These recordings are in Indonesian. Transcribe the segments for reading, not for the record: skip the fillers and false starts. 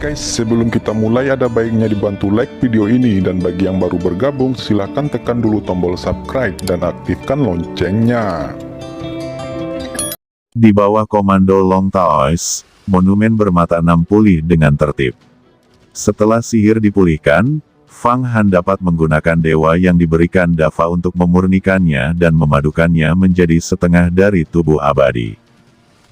guys, sebelum kita mulai ada baiknya dibantu like video ini, dan bagi yang baru bergabung silahkan tekan dulu tombol subscribe dan aktifkan loncengnya. Di bawah komando Long Taoist, monumen bermata enam pulih dengan tertib. Setelah sihir dipulihkan, Fang Han dapat menggunakan dewa yang diberikan Dafa untuk memurnikannya dan memadukannya menjadi setengah dari tubuh abadi.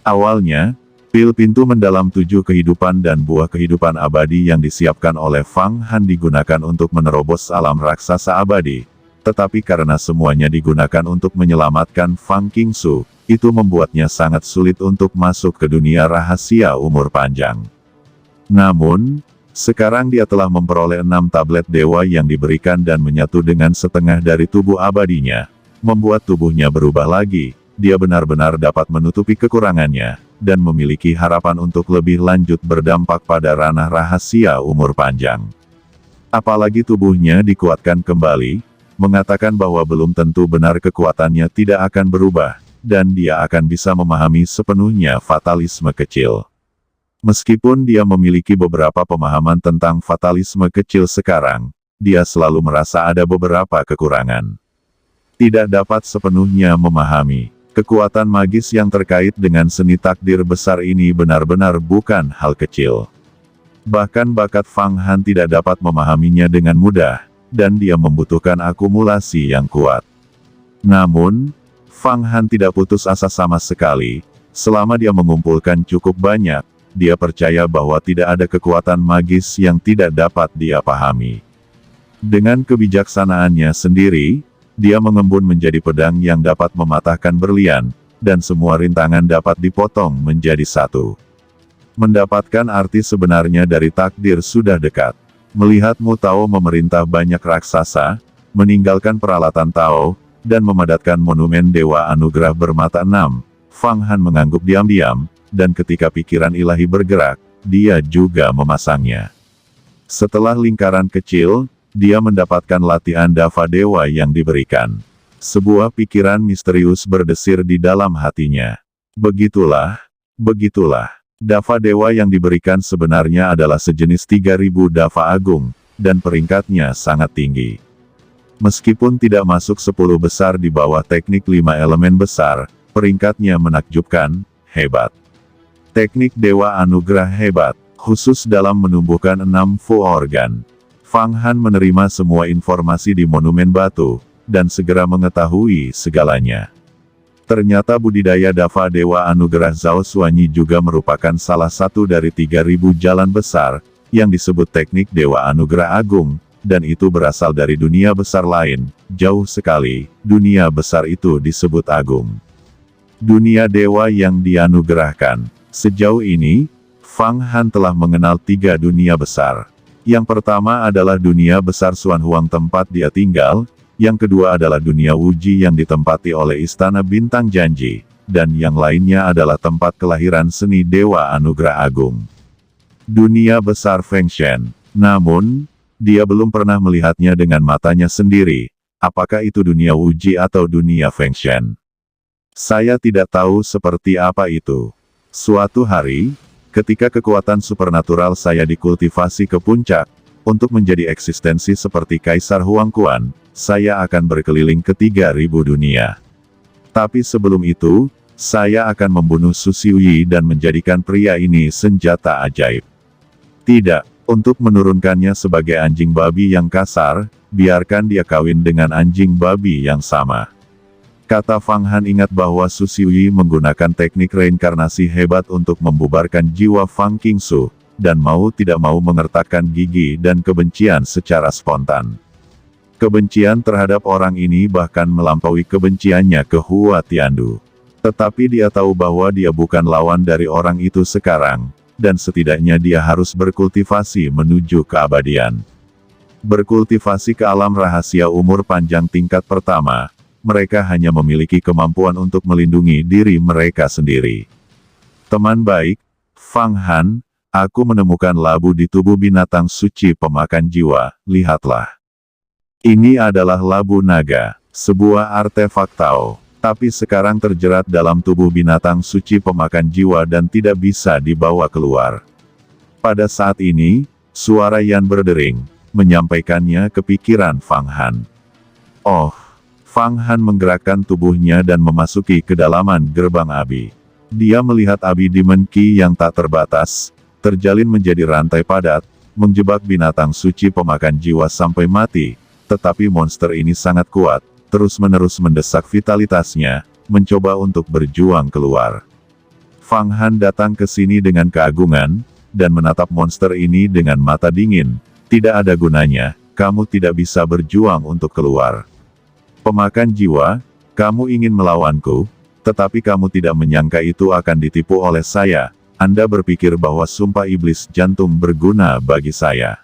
Awalnya, pil pintu mendalam 7 kehidupan dan buah kehidupan abadi yang disiapkan oleh Fang Han digunakan untuk menerobos alam raksasa abadi. Tetapi karena semuanya digunakan untuk menyelamatkan Fang Qingsu, itu membuatnya sangat sulit untuk masuk ke dunia rahasia umur panjang. Namun, sekarang dia telah memperoleh 6 tablet dewa yang diberikan dan menyatu dengan setengah dari tubuh abadinya, membuat tubuhnya berubah lagi. Dia benar-benar dapat menutupi kekurangannya, dan memiliki harapan untuk lebih lanjut berdampak pada ranah rahasia umur panjang. Apalagi tubuhnya dikuatkan kembali, mengatakan bahwa belum tentu benar kekuatannya tidak akan berubah, dan dia akan bisa memahami sepenuhnya fatalisme kecil. Meskipun dia memiliki beberapa pemahaman tentang fatalisme kecil sekarang, dia selalu merasa ada beberapa kekurangan. Tidak dapat sepenuhnya memahami. Kekuatan magis yang terkait dengan seni takdir besar ini benar-benar bukan hal kecil. Bahkan bakat Fang Han tidak dapat memahaminya dengan mudah, dan dia membutuhkan akumulasi yang kuat. Namun, Fang Han tidak putus asa sama sekali. Selama dia mengumpulkan cukup banyak, dia percaya bahwa tidak ada kekuatan magis yang tidak dapat dia pahami. Dengan kebijaksanaannya sendiri, dia mengembun menjadi pedang yang dapat mematahkan berlian, dan semua rintangan dapat dipotong menjadi satu. Mendapatkan arti sebenarnya dari takdir sudah dekat. Melihat Mu Tao memerintah banyak raksasa, meninggalkan peralatan Tao, dan memadatkan monumen Dewa Anugerah bermata enam, Fang Han mengangguk diam-diam, dan ketika pikiran ilahi bergerak, dia juga memasangnya. Setelah lingkaran kecil, dia mendapatkan latihan Dafa Dewa yang diberikan. Sebuah pikiran misterius berdesir di dalam hatinya. Begitulah. Dafa Dewa yang diberikan sebenarnya adalah sejenis 3000 Dafa Agung, dan peringkatnya sangat tinggi. Meskipun tidak masuk 10 besar di bawah teknik 5 elemen besar, peringkatnya menakjubkan, hebat. Teknik Dewa Anugerah hebat, khusus dalam menumbuhkan 6 Fu organ. Fang Han menerima semua informasi di monumen batu, dan segera mengetahui segalanya. Ternyata budidaya Dafa Dewa Anugerah Zhao Xuanyi juga merupakan salah satu dari 3000 jalan besar, yang disebut teknik Dewa Anugerah Agung, dan itu berasal dari dunia besar lain, jauh sekali, dunia besar itu disebut Agung. Dunia dewa yang dianugerahkan. Sejauh ini, Fang Han telah mengenal 3 dunia besar. Yang pertama adalah dunia besar Xuan Huang tempat dia tinggal, yang kedua adalah dunia Wuji yang ditempati oleh Istana Bintang Janji, dan yang lainnya adalah tempat kelahiran seni Dewa Anugerah Agung. Dunia besar Feng Shen. Namun, dia belum pernah melihatnya dengan matanya sendiri. Apakah itu dunia Wuji atau dunia Feng Shen? Saya tidak tahu seperti apa itu. Suatu hari, ketika kekuatan supernatural saya dikultivasi ke puncak, untuk menjadi eksistensi seperti Kaisar Huang Quan, saya akan berkeliling ke 3000 dunia. Tapi sebelum itu, saya akan membunuh Su Xiuyi dan menjadikan pria ini senjata ajaib. Tidak, untuk menurunkannya sebagai anjing babi yang kasar, biarkan dia kawin dengan anjing babi yang sama. Kata Fang Han ingat bahwa Su Xiuyi menggunakan teknik reinkarnasi hebat untuk membubarkan jiwa Fang Qingsu, dan mau tidak mau mengertakkan gigi dan kebencian secara spontan. Kebencian terhadap orang ini bahkan melampaui kebenciannya ke Hua Tiandu. Tetapi dia tahu bahwa dia bukan lawan dari orang itu sekarang, dan setidaknya dia harus berkultivasi menuju keabadian. Berkultivasi ke alam rahasia umur panjang tingkat pertama, mereka hanya memiliki kemampuan untuk melindungi diri mereka sendiri. Teman baik, Fang Han, aku menemukan labu di tubuh binatang suci pemakan jiwa, lihatlah. Ini adalah labu naga, sebuah artefak Tao, tapi sekarang terjerat dalam tubuh binatang suci pemakan jiwa dan tidak bisa dibawa keluar. Pada saat ini, suara Yan berdering, menyampaikannya ke pikiran Fang Han. Oh, Fang Han menggerakkan tubuhnya dan memasuki kedalaman gerbang Abi. Dia melihat Abi Demon Ki yang tak terbatas, terjalin menjadi rantai padat, menjebak binatang suci pemakan jiwa sampai mati, tetapi monster ini sangat kuat, terus-menerus mendesak vitalitasnya, mencoba untuk berjuang keluar. Fang Han datang ke sini dengan keagungan, dan menatap monster ini dengan mata dingin. Tidak ada gunanya, kamu tidak bisa berjuang untuk keluar. Pemakan jiwa, kamu ingin melawanku, tetapi kamu tidak menyangka itu akan ditipu oleh saya. Anda berpikir bahwa sumpah iblis jantung berguna bagi saya.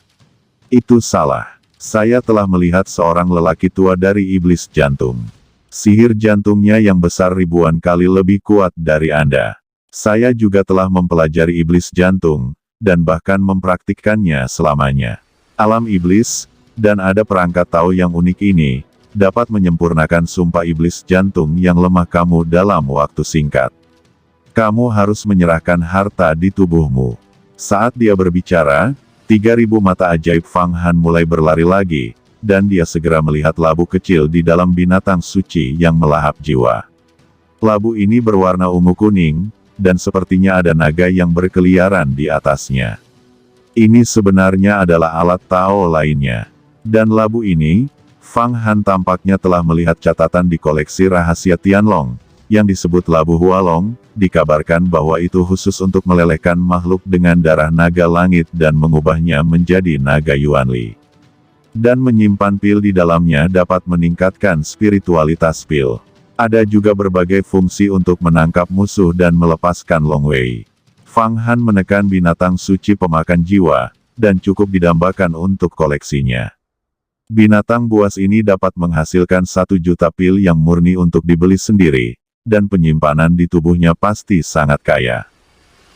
Itu salah. Saya telah melihat seorang lelaki tua dari iblis jantung. Sihir jantungnya yang besar ribuan kali lebih kuat dari Anda. Saya juga telah mempelajari iblis jantung, dan bahkan mempraktikkannya selamanya. Alam iblis, dan ada perangkat tahu yang unik ini, dapat menyempurnakan sumpah iblis jantung yang lemah kamu dalam waktu singkat. Kamu harus menyerahkan harta di tubuhmu. Saat dia berbicara, 3.000 mata ajaib Fang Han mulai berlari lagi, dan dia segera melihat labu kecil di dalam binatang suci yang melahap jiwa. Labu ini berwarna ungu kuning, dan sepertinya ada naga yang berkeliaran di atasnya. Ini sebenarnya adalah alat Tao lainnya. Dan labu ini, Fang Han tampaknya telah melihat catatan di koleksi rahasia Tianlong, yang disebut labu Hualong, dikabarkan bahwa itu khusus untuk melelehkan makhluk dengan darah naga langit dan mengubahnya menjadi naga Yuanli. Dan menyimpan pil di dalamnya dapat meningkatkan spiritualitas pil. Ada juga berbagai fungsi untuk menangkap musuh dan melepaskan Long Wei. Fang Han menekan binatang suci pemakan jiwa, dan cukup didambakan untuk koleksinya. Binatang buas ini dapat menghasilkan 1 juta pil yang murni untuk dibeli sendiri, dan penyimpanan di tubuhnya pasti sangat kaya.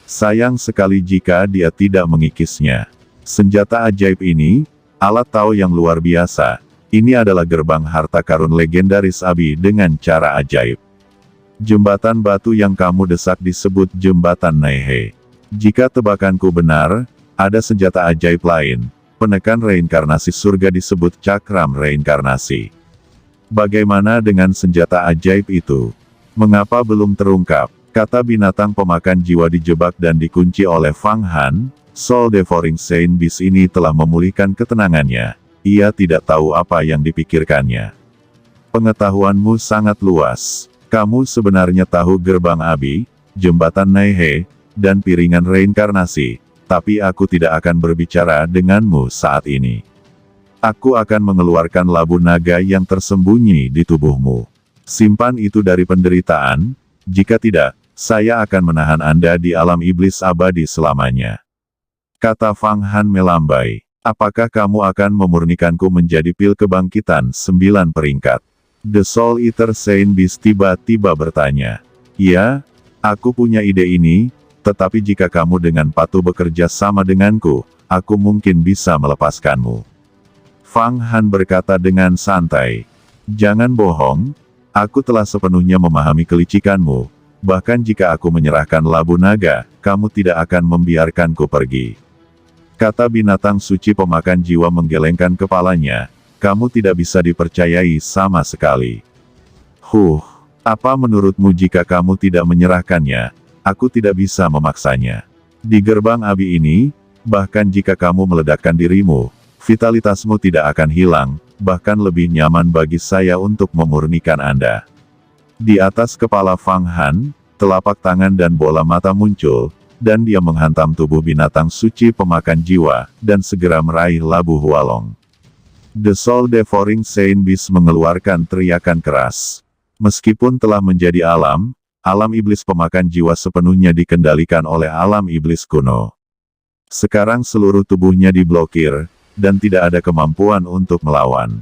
Sayang sekali jika dia tidak mengikisnya. Senjata ajaib ini, alat Tao yang luar biasa. Ini adalah gerbang harta karun legendaris Abi dengan cara ajaib. Jembatan batu yang kamu desak disebut Jembatan Naihe. Jika tebakanku benar, ada senjata ajaib lain. Penekan reinkarnasi surga disebut Cakram Reinkarnasi. Bagaimana dengan senjata ajaib itu? Mengapa belum terungkap? Kata binatang pemakan jiwa dijebak dan dikunci oleh Fang Han. Soul Devouring Saint Beast ini telah memulihkan ketenangannya. Ia tidak tahu apa yang dipikirkannya. Pengetahuanmu sangat luas. Kamu sebenarnya tahu gerbang Abi, jembatan Naihe, dan piringan reinkarnasi, tapi aku tidak akan berbicara denganmu saat ini. Aku akan mengeluarkan labu naga yang tersembunyi di tubuhmu. Simpan itu dari penderitaan, jika tidak, saya akan menahan Anda di alam iblis abadi selamanya. Kata Fang Han melambai. Apakah kamu akan memurnikanku menjadi pil kebangkitan 9 peringkat? The Soul Eater Saint Beast tiba-tiba bertanya. Ya, aku punya ide ini, tetapi jika kamu dengan patuh bekerja sama denganku, aku mungkin bisa melepaskanmu. Fang Han berkata dengan santai. Jangan bohong, aku telah sepenuhnya memahami kelicikanmu, bahkan jika aku menyerahkan labu naga, kamu tidak akan membiarkanku pergi. Kata binatang suci pemakan jiwa menggelengkan kepalanya, kamu tidak bisa dipercayai sama sekali. Apa menurutmu jika kamu tidak menyerahkannya? Aku tidak bisa memaksanya. Di gerbang Abi ini, bahkan jika kamu meledakkan dirimu, vitalitasmu tidak akan hilang, bahkan lebih nyaman bagi saya untuk memurnikan Anda. Di atas kepala Fang Han, telapak tangan dan bola mata muncul, dan dia menghantam tubuh binatang suci pemakan jiwa, dan segera meraih labu Hualong. The Soul Devouring Saint Beast mengeluarkan teriakan keras. Meskipun telah menjadi alam, alam iblis pemakan jiwa sepenuhnya dikendalikan oleh alam iblis kuno. Sekarang seluruh tubuhnya diblokir, dan tidak ada kemampuan untuk melawan.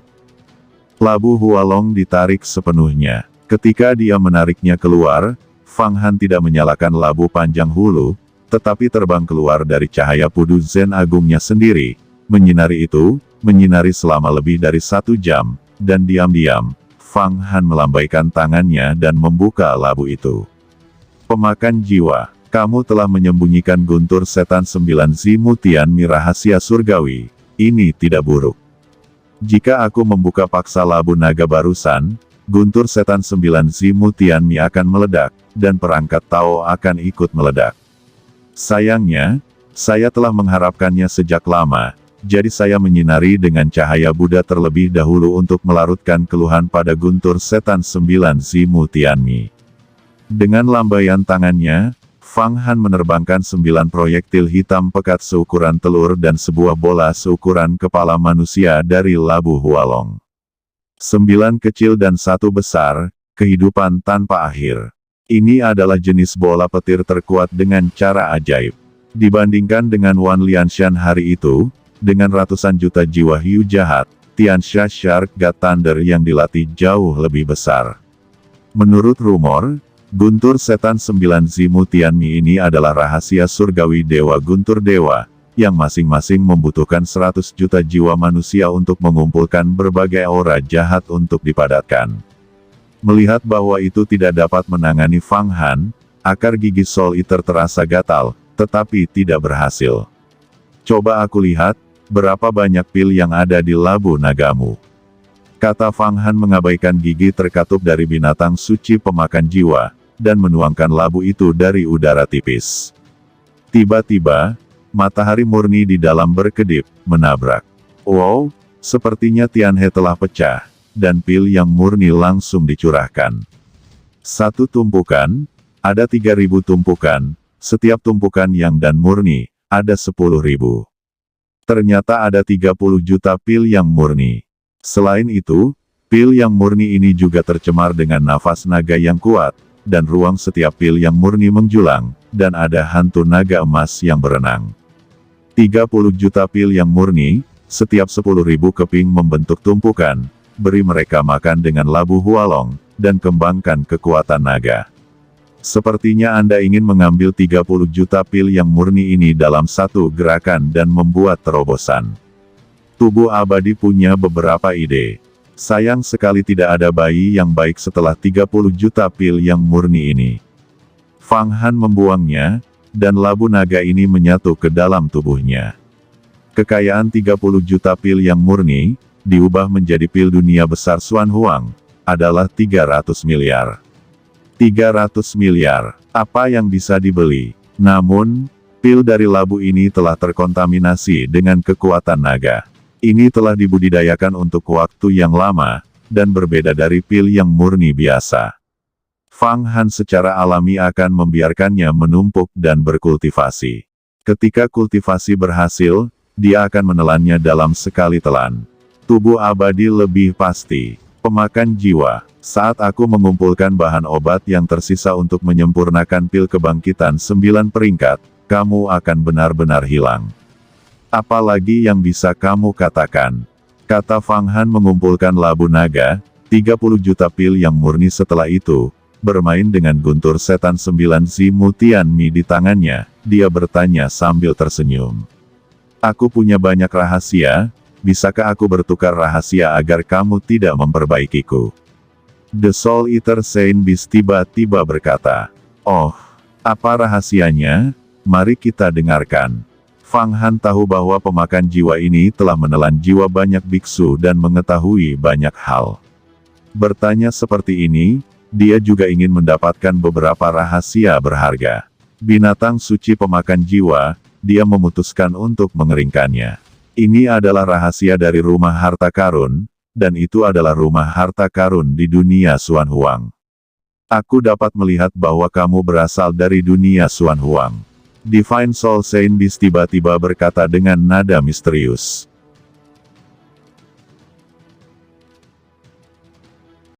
Labu Hualong ditarik sepenuhnya. Ketika dia menariknya keluar, Fang Han tidak menyalakan labu panjang hulu, tetapi terbang keluar dari cahaya pudu Zen agungnya sendiri, menyinari selama lebih dari 1 jam, dan diam-diam, Fang Han melambaikan tangannya dan membuka labu itu. Pemakan jiwa, Kamu telah menyembunyikan guntur setan 9 Zimu Tianmi rahasia surgawi. Ini tidak buruk. Jika aku membuka paksa labu naga barusan, guntur setan 9 Zimu Tianmi akan meledak, dan perangkat Tao akan ikut meledak. Sayangnya, saya telah mengharapkannya sejak lama, jadi saya menyinari dengan cahaya Buddha terlebih dahulu untuk melarutkan keluhan pada guntur setan 9 Zimu Tianmi. Dengan lambaian tangannya, Fang Han menerbangkan 9 proyektil hitam pekat seukuran telur dan sebuah bola seukuran kepala manusia dari labu Hualong. 9 kecil dan 1 besar, kehidupan tanpa akhir. Ini adalah jenis bola petir terkuat dengan cara ajaib. Dibandingkan dengan Wan Lianshan hari itu, dengan ratusan juta jiwa hiu jahat, Tiansha Shark God Thunder yang dilatih jauh lebih besar. Menurut rumor, guntur setan 9 Zimu Tianmi ini adalah rahasia surgawi Dewa Guntur Dewa, yang masing-masing membutuhkan 100 juta jiwa manusia untuk mengumpulkan berbagai aura jahat untuk dipadatkan. Melihat bahwa itu tidak dapat menangani Fang Han, akar gigi Soul Eater terasa gatal, tetapi tidak berhasil. Coba aku lihat, berapa banyak pil yang ada di labu nagamu. Kata Fang Han mengabaikan gigi terkatup dari binatang suci pemakan jiwa, dan menuangkan labu itu dari udara tipis. Tiba-tiba, matahari murni di dalam berkedip, menabrak. Wow, sepertinya Tianhe telah pecah, dan pil yang murni langsung dicurahkan. Satu tumpukan, ada 3.000 tumpukan, setiap tumpukan yang dan murni, ada 10.000. Ternyata ada 30 juta pil yang murni. Selain itu, pil yang murni ini juga tercemar dengan nafas naga yang kuat, dan ruang setiap pil yang murni menjulang, dan ada hantu naga emas yang berenang. 30 juta pil yang murni, setiap 10.000 keping membentuk tumpukan, beri mereka makan dengan labu Hualong, dan kembangkan kekuatan naga. Sepertinya Anda ingin mengambil 30 juta pil yang murni ini dalam satu gerakan dan membuat terobosan. Tubuh abadi punya beberapa ide. Sayang sekali tidak ada bayi yang baik setelah 30 juta pil yang murni ini. Fang Han membuangnya, dan labu naga ini menyatu ke dalam tubuhnya. Kekayaan 30 juta pil yang murni, diubah menjadi pil dunia besar Xuan Huang, adalah 300 miliar. 300 miliar, apa yang bisa dibeli? Namun, pil dari labu ini telah terkontaminasi dengan kekuatan naga. Ini telah dibudidayakan untuk waktu yang lama, dan berbeda dari pil yang murni biasa. Fang Han secara alami akan membiarkannya menumpuk dan berkultivasi. Ketika kultivasi berhasil, dia akan menelannya dalam sekali telan. Tubuh abadi lebih pasti. Pemakan jiwa, saat aku mengumpulkan bahan obat yang tersisa untuk menyempurnakan pil kebangkitan 9 peringkat, kamu akan benar-benar hilang. Apalagi yang bisa kamu katakan? Kata Fang Han mengumpulkan labu naga, 30 juta pil yang murni setelah itu, bermain dengan guntur setan 9 Zimu Tianmi di tangannya, dia bertanya sambil tersenyum. Aku punya banyak rahasia, bisakah aku bertukar rahasia agar kamu tidak memperbaikiku? The Soul Eater Saint Beast tiba-tiba berkata, "Oh, apa rahasianya? Mari kita dengarkan." Fang Han tahu bahwa pemakan jiwa ini telah menelan jiwa banyak biksu dan mengetahui banyak hal. Bertanya seperti ini, dia juga ingin mendapatkan beberapa rahasia berharga. Binatang suci pemakan jiwa, dia memutuskan untuk mengeringkannya. Ini adalah rahasia dari rumah harta karun, dan itu adalah rumah harta karun di dunia Xuan Huang. Aku dapat melihat bahwa kamu berasal dari dunia Xuan Huang. Divine Soul Saint Beast tiba-tiba berkata dengan nada misterius.